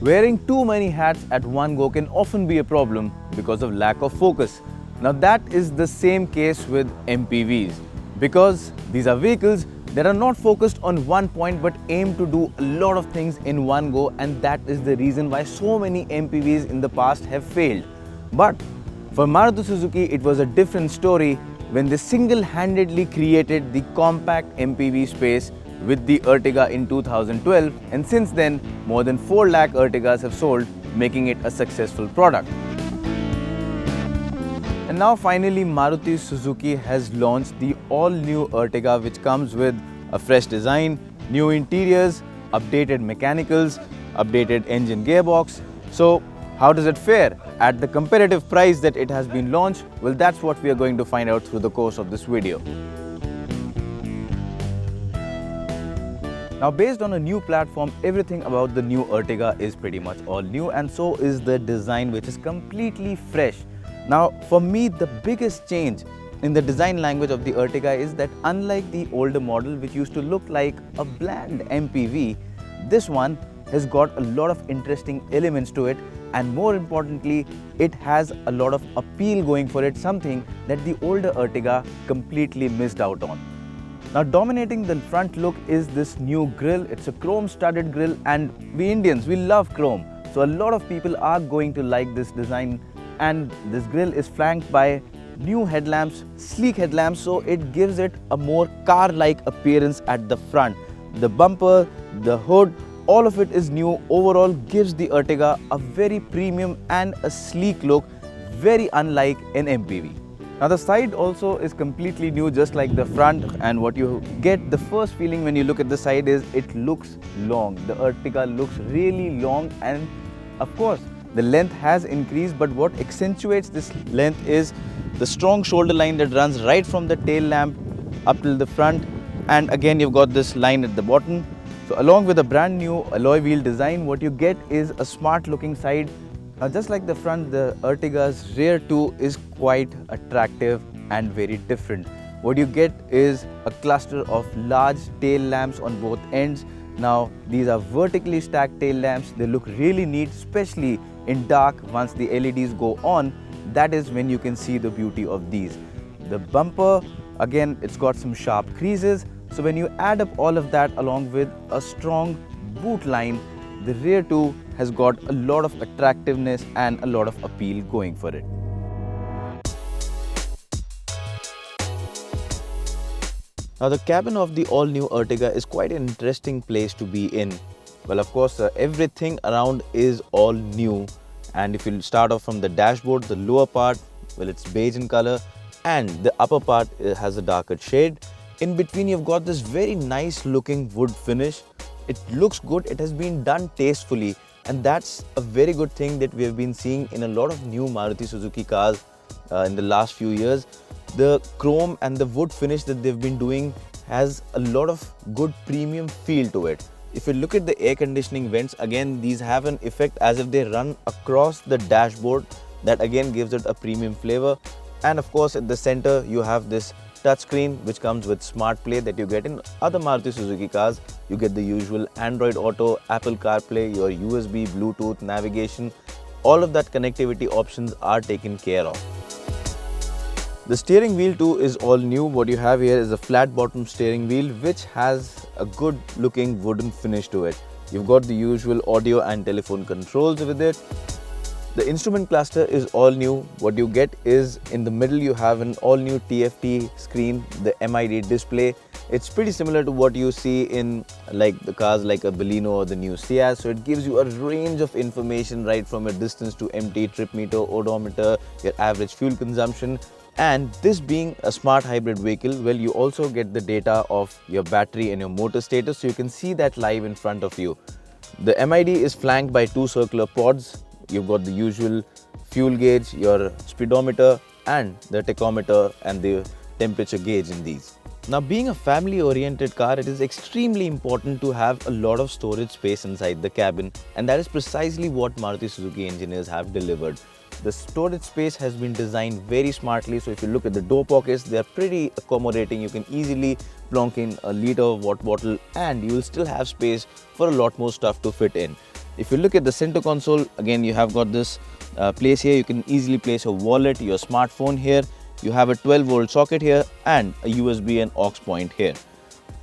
Wearing too many hats at one go can often be a problem because of lack of focus. Now that is the same case with MPVs, because these are vehicles that are not focused on one point but aim to do a lot of things in one go, and that is the reason why so many MPVs in the past have failed. But for Maruti Suzuki, it was a different story when they single-handedly created the compact MPV space with the Ertiga in 2012, and since then more than 4 lakh Ertigas have sold, making it a successful product. And now finally Maruti Suzuki has launched the all-new Ertiga, which comes with a fresh design, new interiors, updated mechanicals, updated engine gearbox. So how does it fare at the competitive price that it has been launched? Well, that's what we are going to find out through the course of this video. Now, based on a new platform, everything about the new Ertiga is pretty much all new, and so is the design, which is completely fresh. Now, for me, the biggest change in the design language of the Ertiga is that unlike the older model, which used to look like a bland MPV, this one has got a lot of interesting elements to it, and more importantly, it has a lot of appeal going for it, something that the older Ertiga completely missed out on. Now, dominating the front look is this new grille. It's a chrome studded grille, and we Indians, we love chrome. So a lot of people are going to like this design, and this grille is flanked by new headlamps, sleek headlamps, so it gives it a more car-like appearance at the front. The bumper, the hood, all of it is new. Overall gives the Ertiga a very premium and a sleek look, very unlike an MPV. Now the side also is completely new, just like the front, and what you get, the first feeling when you look at the side is it looks long. The Ertiga looks really long, and of course the length has increased, but what accentuates this length is the strong shoulder line that runs right from the tail lamp up till the front, and again you've got this line at the bottom. So along with a brand new alloy wheel design, what you get is a smart looking side. Just like the front, the Ertiga's rear too is quite attractive and very different. What you get is a cluster of large tail lamps on both ends. Now these are vertically stacked tail lamps. They look really neat, especially in dark. Once the LEDs go on, that is when you can see the beauty of these. The bumper, again, it's got some sharp creases. So when you add up all of that along with a strong boot line, the rear too has got a lot of attractiveness and a lot of appeal going for it. Now the cabin of the all-new Ertiga is quite an interesting place to be in. Well, of course, everything around is all new, and if you start off from the dashboard, the lower part, well, it's beige in color, and the upper part has a darker shade. In between, you've got this very nice looking wood finish. It looks good, it has been done tastefully, and that's a very good thing that we have been seeing in a lot of new Maruti Suzuki cars in the last few years. The chrome and the wood finish that they've been doing has a lot of good premium feel to it. If you look at the air conditioning vents, again, these have an effect as if they run across the dashboard. That again gives it a premium flavor. And of course, at the center, you have this touchscreen which comes with Smart Play that you get in other Maruti Suzuki cars. You get the usual Android Auto, Apple CarPlay, your USB, Bluetooth, navigation. All of that connectivity options are taken care of. The steering wheel too is all new. What you have here is a flat bottom steering wheel which has a good looking wooden finish to it. You've got the usual audio and telephone controls with it. The instrument cluster is all new. What you get is in the middle you have an all new TFT screen, the MID display. It's pretty similar to what you see in like the cars like a Baleno or the new Ciaz. So it gives you a range of information right from your distance to empty, trip meter, odometer, your average fuel consumption. And this being a smart hybrid vehicle, well, you also get the data of your battery and your motor status, so you can see that live in front of you. The MID is flanked by 2 circular pods. You've got the usual fuel gauge, your speedometer, and the tachometer and the temperature gauge in these. Now, being a family-oriented car, it is extremely important to have a lot of storage space inside the cabin, and that is precisely what Maruti Suzuki engineers have delivered. The storage space has been designed very smartly, so if you look at the door pockets, they are pretty accommodating. You can easily plonk in a liter of water bottle and you will still have space for a lot more stuff to fit in. If you look at the center console, again you have got this place here. You can easily place your wallet, your smartphone here. You have a 12-volt socket here and a USB and aux point here.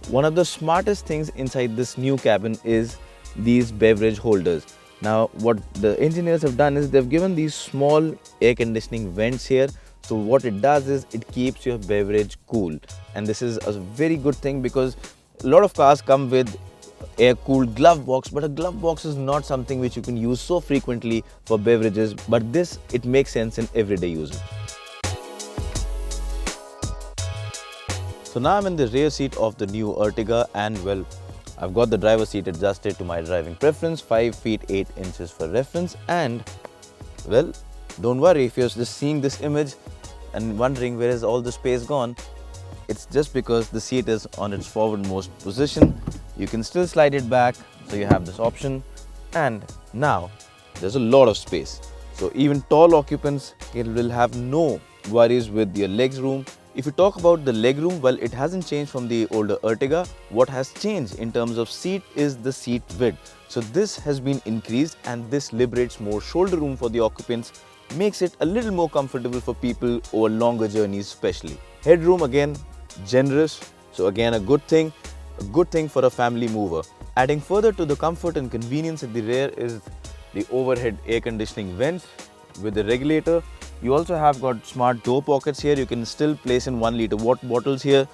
One of the smartest things inside this new cabin is these beverage holders. Now what the engineers have done is they've given these small air conditioning vents here. So what it does is it keeps your beverage cool, and this is a very good thing because a lot of cars come with air cooled glove box, but a glove box is not something which you can use so frequently for beverages, but this, it makes sense in everyday usage. So now I'm in the rear seat of the new Ertiga, and well, I've got the driver seat adjusted to my driving preference, 5 feet 8 inches for reference. And well, don't worry if you're just seeing this image and wondering where is all the space gone. It's just because the seat is on its forwardmost position. You can still slide it back, so you have this option, and now there's a lot of space. So even tall occupants will have no worries with your legs room. If you talk about the leg room, well, it hasn't changed from the older Ertiga. What has changed in terms of seat is the seat width. So this has been increased, and this liberates more shoulder room for the occupants, makes it a little more comfortable for people over longer journeys especially. Headroom again, generous. So again, a good thing for a family mover. Adding further to the comfort and convenience at the rear is the overhead air conditioning vents with the regulator. You also have got smart door pockets here. You can still place in 1 liter water bottles here.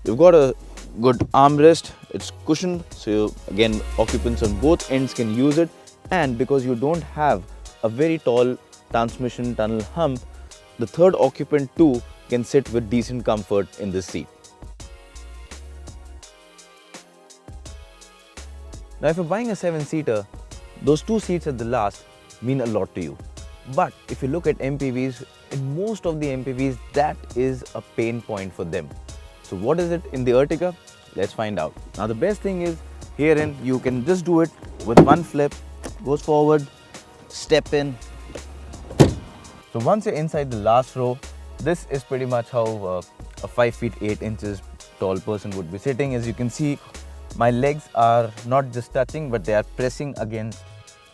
You've got a good armrest. It's cushioned, so again occupants on both ends can use it. And because you don't have a very tall transmission tunnel hump, the third occupant too can sit with decent comfort in this seat. Now if you're buying a 7-seater, those 2 seats at the last mean a lot to you. But if you look at MPVs, in most of the MPVs, that is a pain point for them. So what is it in the Ertiga? Let's find out. Now the best thing is, herein you can just do it with one flip, goes forward, step in. So once you're inside the last row, this is pretty much how a 5 feet 8 inches tall person would be sitting. As you can see, my legs are not just touching, but they are pressing against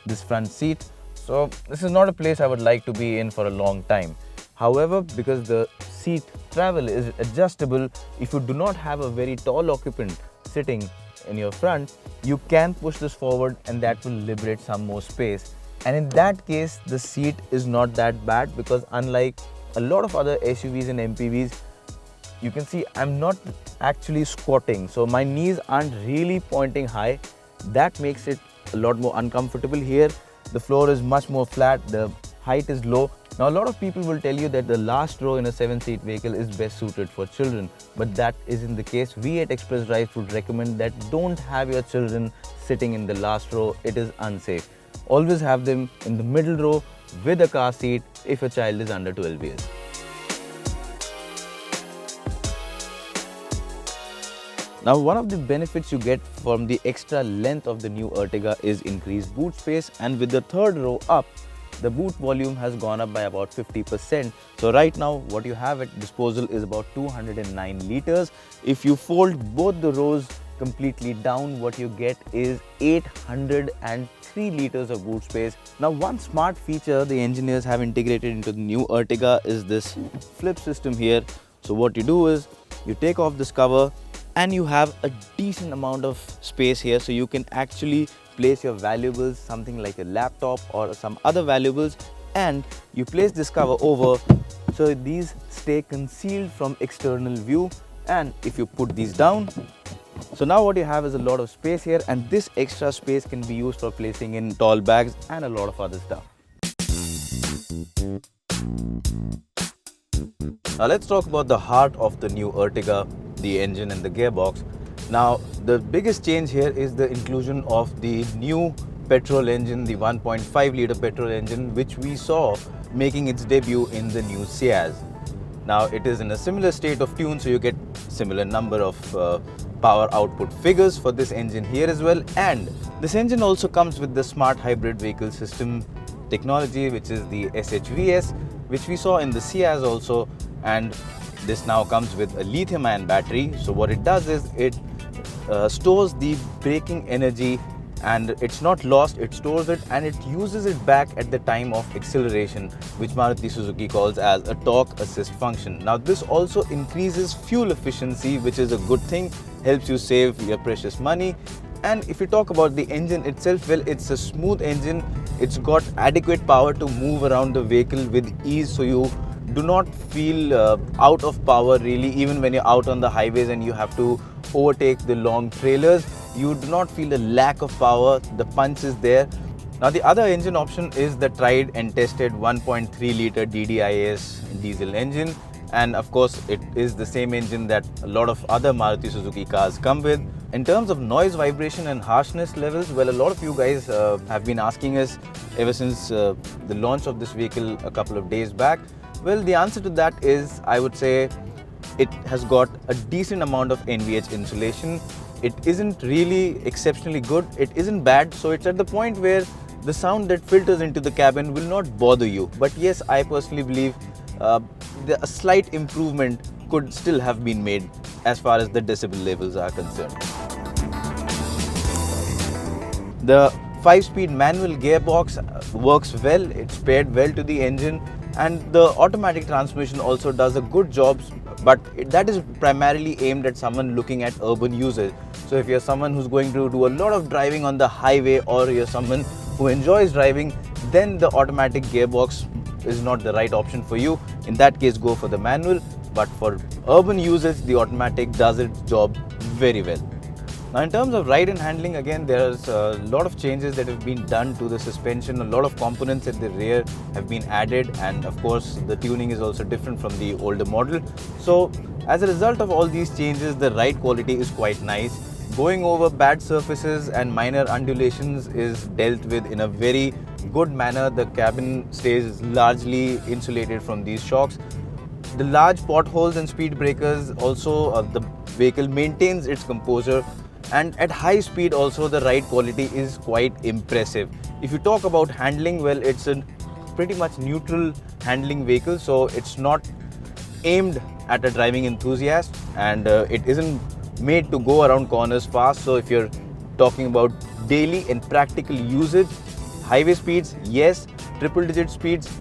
this front seat. So this is not a place I would like to be in for a long time. However, because the seat travel is adjustable, if you do not have a very tall occupant sitting in your front, you can push this forward and that will liberate some more space. And in that case, the seat is not that bad, because unlike a lot of other SUVs and MPVs, you can see I'm not actually squatting, so my knees aren't really pointing high. That makes it a lot more uncomfortable. Here the floor is much more flat, the height is low. Now a lot of people will tell you that the last row in a 7-seat vehicle is best suited for children, but that isn't the case. We at Express Drive would recommend that don't have your children sitting in the last row. It is unsafe. Always have them in the middle row with a car seat if a child is under 12 years. Now one of the benefits you get from the extra length of the new Ertiga is increased boot space, and with the third row up, the boot volume has gone up by about 50%. So right now what you have at disposal is about 209 liters. If you fold both the rows completely down, what you get is 803 liters of boot space. Now one smart feature the engineers have integrated into the new Ertiga is this flip system here. So what you do is you take off this cover and you have a decent amount of space here, so you can actually place your valuables, something like a laptop or some other valuables, and you place this cover over so these stay concealed from external view. And if you put these down, so now what you have is a lot of space here, and this extra space can be used for placing in tall bags and a lot of other stuff. Now let's talk about the heart of the new Ertiga, the engine and the gearbox. Now the biggest change here is the inclusion of the new petrol engine, the 1.5 liter petrol engine, which we saw making its debut in the new Ciaz. Now it is in a similar state of tune, so you get similar number of power output figures for this engine here as well. And this engine also comes with the smart hybrid vehicle system technology, which is the SHVS, which we saw in the Ciaz also, and this now comes with a lithium-ion battery. So what it does is it stores the braking energy and it's not lost, it stores it and it uses it back at the time of acceleration, which Maruti Suzuki calls as a torque assist function. Now this also increases fuel efficiency, which is a good thing, helps you save your precious money. And if you talk about the engine itself, well, it's a smooth engine. It's got adequate power to move around the vehicle with ease, so you do not feel out of power really, even when you're out on the highways and you have to overtake the long trailers. You do not feel a lack of power, the punch is there. Now the other engine option is the tried and tested 1.3 litre DDIS diesel engine, and of course it is the same engine that a lot of other Maruti Suzuki cars come with. In terms of noise, vibration and harshness levels, well, a lot of you guys have been asking us ever since the launch of this vehicle a couple of days back. Well, the answer to that is, I would say, it has got a decent amount of NVH insulation. It isn't really exceptionally good, it isn't bad, so it's at the point where the sound that filters into the cabin will not bother you. But yes, I personally believe a slight improvement could still have been made as far as the decibel levels are concerned. The 5-speed manual gearbox works well, it's paired well to the engine, and the automatic transmission also does a good job, but that is primarily aimed at someone looking at urban users. So if you're someone who's going to do a lot of driving on the highway, or you're someone who enjoys driving, then the automatic gearbox is not the right option for you. In that case, go for the manual, but for urban users, the automatic does its job very well. Now in terms of ride and handling, again, there's a lot of changes that have been done to the suspension. A lot of components at the rear have been added, and of course the tuning is also different from the older model. So as a result of all these changes, the ride quality is quite nice. Going over bad surfaces and minor undulations is dealt with in a very good manner. The cabin stays largely insulated from these shocks. The large potholes and speed breakers also, the vehicle maintains its composure. And at high speed also, the ride quality is quite impressive. If you talk about handling, well, it's a pretty much neutral handling vehicle, so it's not aimed at a driving enthusiast, and it isn't made to go around corners fast. So if you're talking about daily and practical usage, highway speeds, yes. Triple digit speeds,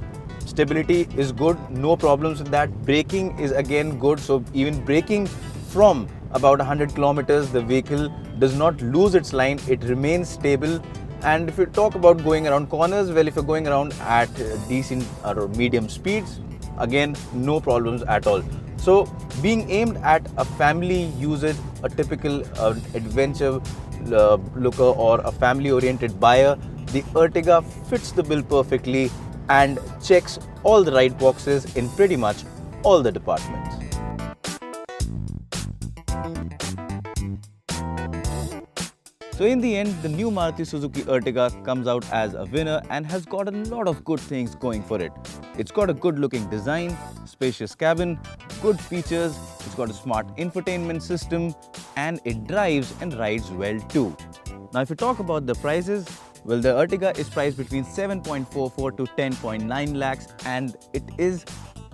stability is good, no problems with that. Braking is again good, so even braking from about 100 kilometers, the vehicle does not lose its line, it remains stable. And if you talk about going around corners, well, if you're going around at decent or medium speeds, again, no problems at all. So being aimed at a family usage, a typical adventure looker or a family oriented buyer, the Ertiga fits the bill perfectly and checks all the right boxes in pretty much all the departments. So in the end, the new Maruti Suzuki Ertiga comes out as a winner and has got a lot of good things going for it. It's got a good looking design, spacious cabin, good features, it's got a smart infotainment system, and it drives and rides well too. Now if you talk about the prices, well, the Ertiga is priced between 7.44 to 10.9 lakhs, and it is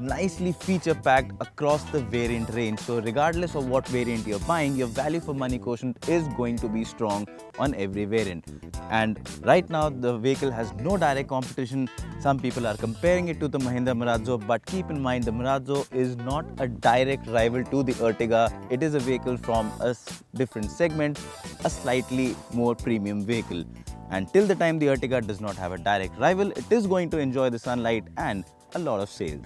nicely feature packed across the variant range. So regardless of what variant you're buying, your value for money quotient is going to be strong on every variant. And right now the vehicle has no direct competition. Some people are comparing it to the Mahindra Marazzo, but keep in mind the Marazzo is not a direct rival to the Ertiga. It is a vehicle from a different segment, a slightly more premium vehicle. And till the time the Ertiga does not have a direct rival, it is going to enjoy the sunlight and a lot of sales.